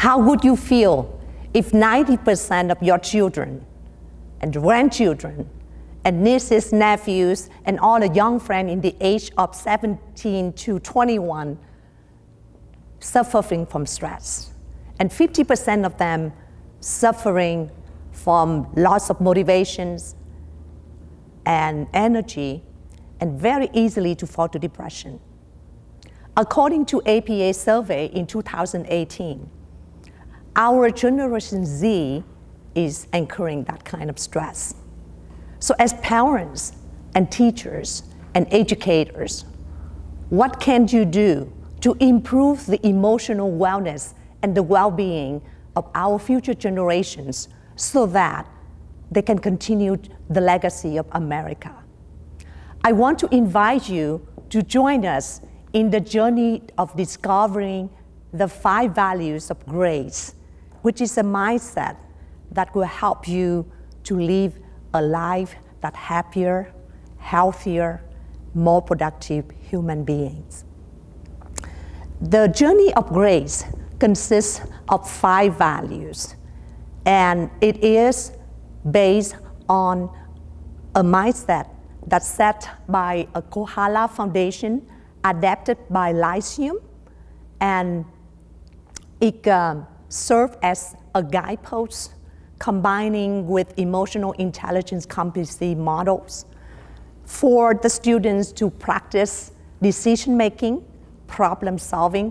How would you feel if 90% of your children and grandchildren and nieces, nephews, and all the young friends in the age of 17 to 21 suffering from stress, and 50% of them suffering from loss of motivations and energy, and very easily to fall to depression? According to APA survey in 2018, our Generation Z is incurring that kind of stress. So as parents and teachers and educators, what can you do to improve the emotional wellness and the well-being of our future generations so that they can continue the legacy of America? I want to invite you to join us in the journey of discovering the 5 values of grace, which is a mindset that will help you to live a life that's happier, healthier, more productive human beings. The journey of grace consists of 5 values, and it is based on a mindset that's set by a Kohala Foundation, adapted by Lyceum, and it serves as a guidepost combining with emotional intelligence competency models for the students to practice decision-making, problem-solving,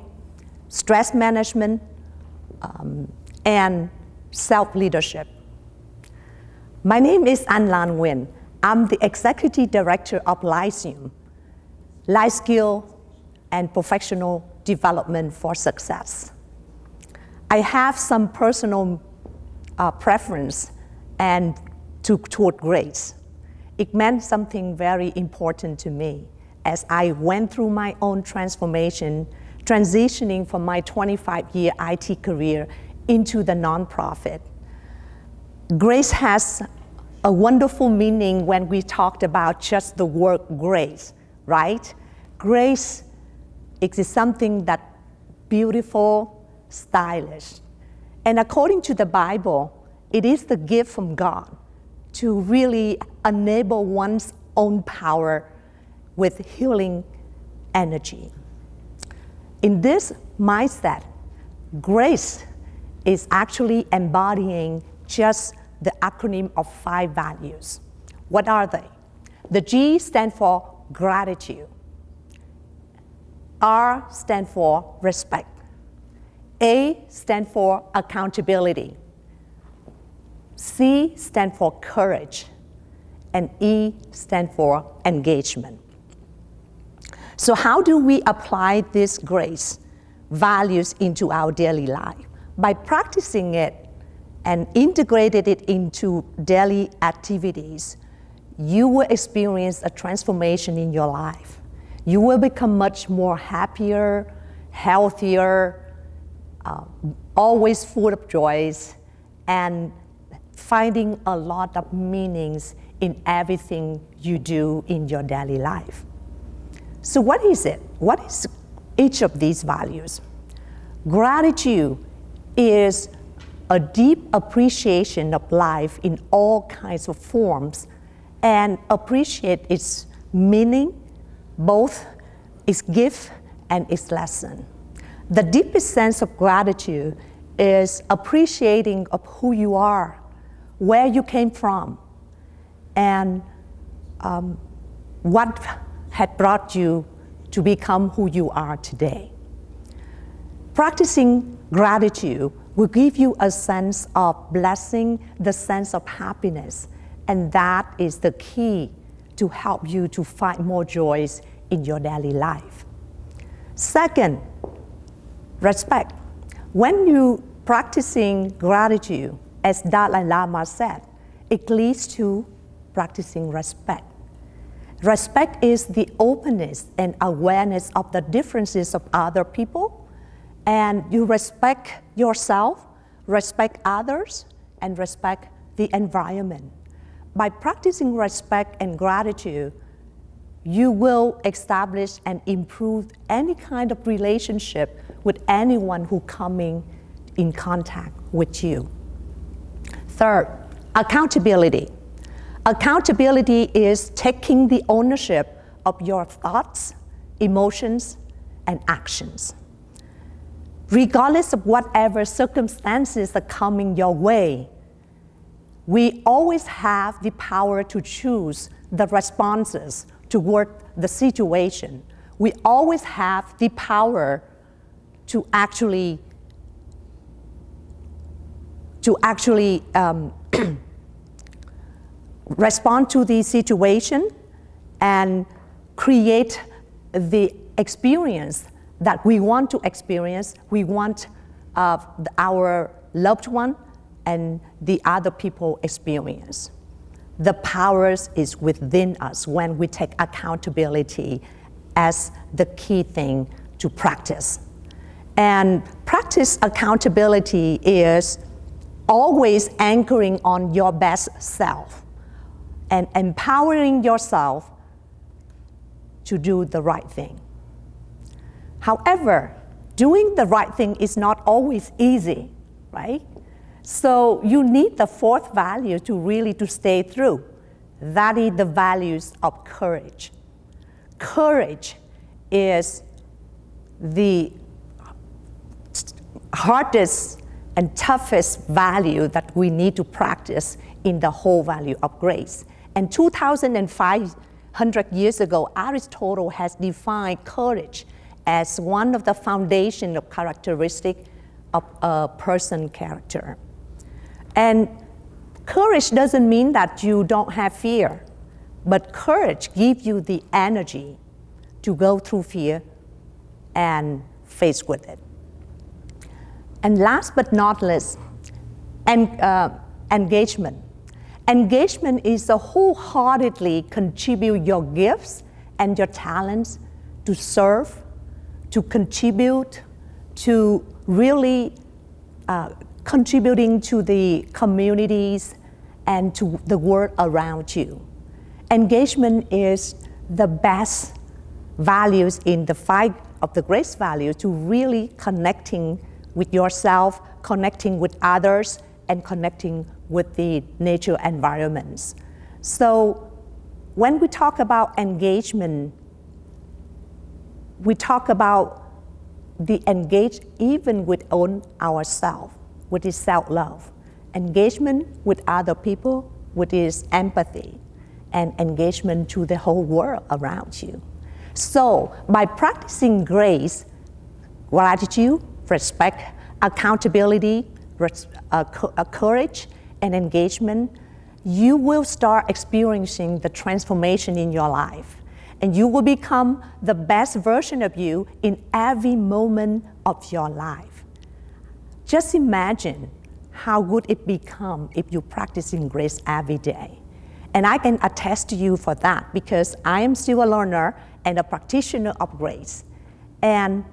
stress management, and self-leadership. My name is Anhlan Nguyen. I'm the Executive Director of Lyceum, Life Skill and Professional Development for Success. I have some personal preference and toward grace. It meant something very important to me as I went through my own transformation, transitioning from my 25-year IT career into the nonprofit. Grace has a wonderful meaning when we talked about just the word grace, right? Grace is something that's beautiful, stylish. And according to the Bible, it is the gift from God to really enable one's own power with healing energy. In this mindset, grace is actually embodying just the acronym of 5 values. What are they? The G stands for gratitude. R stands for respect. A stands for accountability. C stands for courage. And E stands for engagement. So how do we apply this grace values into our daily life? By practicing it and integrated it into daily activities, you will experience a transformation in your life. You will become much more happier, healthier, always full of joys, and finding a lot of meanings in everything you do in your daily life. So what is it? What is each of these values? Gratitude is a deep appreciation of life in all kinds of forms and appreciate its meaning, both its gift and its lesson. The deepest sense of gratitude is appreciating of who you are, where you came from, and what had brought you to become who you are today. Practicing gratitude will give you a sense of blessing, the sense of happiness, and that is the key to help you to find more joys in your daily life. Second, respect. When you practicing gratitude, as Dalai Lama said, it leads to practicing respect. Respect is the openness and awareness of the differences of other people, and you respect yourself, respect others, and respect the environment. By practicing respect and gratitude, you will establish and improve any kind of relationship with anyone who coming in contact with you. Third, accountability. Accountability is taking the ownership of your thoughts, emotions, and actions. Regardless of whatever circumstances are coming your way, we always have the power to choose the responses toward the situation. We always have the power to actually respond to the situation and create the experience that we want to experience. We want our loved one and the other people experience. The powers is within us when we take accountability as the key thing to practice. And practice accountability is always anchoring on your best self and empowering yourself to do the right thing. However, doing the right thing is not always easy, right? So you need the fourth value to really to stay through. That is the values of courage. Courage is the hardest and toughest value that we need to practice in the whole value of grace. And 2,500 years ago, Aristotle has defined courage as one of the foundational characteristics of a person's character. And courage doesn't mean that you don't have fear, but courage gives you the energy to go through fear and face with it. And last but not least, engagement. Engagement is to wholeheartedly contribute your gifts and your talents to serve, to contribute, to really contributing to the communities and to the world around you. Engagement is the best values in the 5 of the grace value to really connecting with yourself, connecting with others, and connecting with the nature environments. So when we talk about engagement, we talk about the engage even with ourselves, which is self-love. Engagement with other people, which is empathy, and engagement to the whole world around you. So by practicing grace, gratitude, respect, accountability, courage, and engagement, you will start experiencing the transformation in your life. And you will become the best version of you in every moment of your life. Just imagine how good it becomes if you practicing grace every day. And I can attest to you for that because I am still a learner and a practitioner of grace. And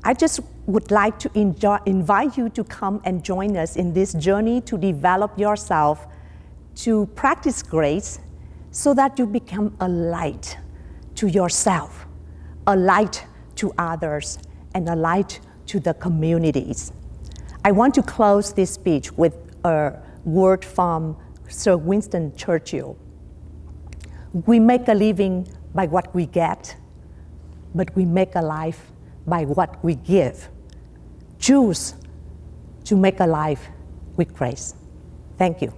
I just would like to invite you to come and join us in this journey to develop yourself, to practice grace so that you become a light to yourself, a light to others, and a light to the communities. I want to close this speech with a word from Sir Winston Churchill. We make a living by what we get, but we make a life by what we give. Choose to make a life with grace. Thank you.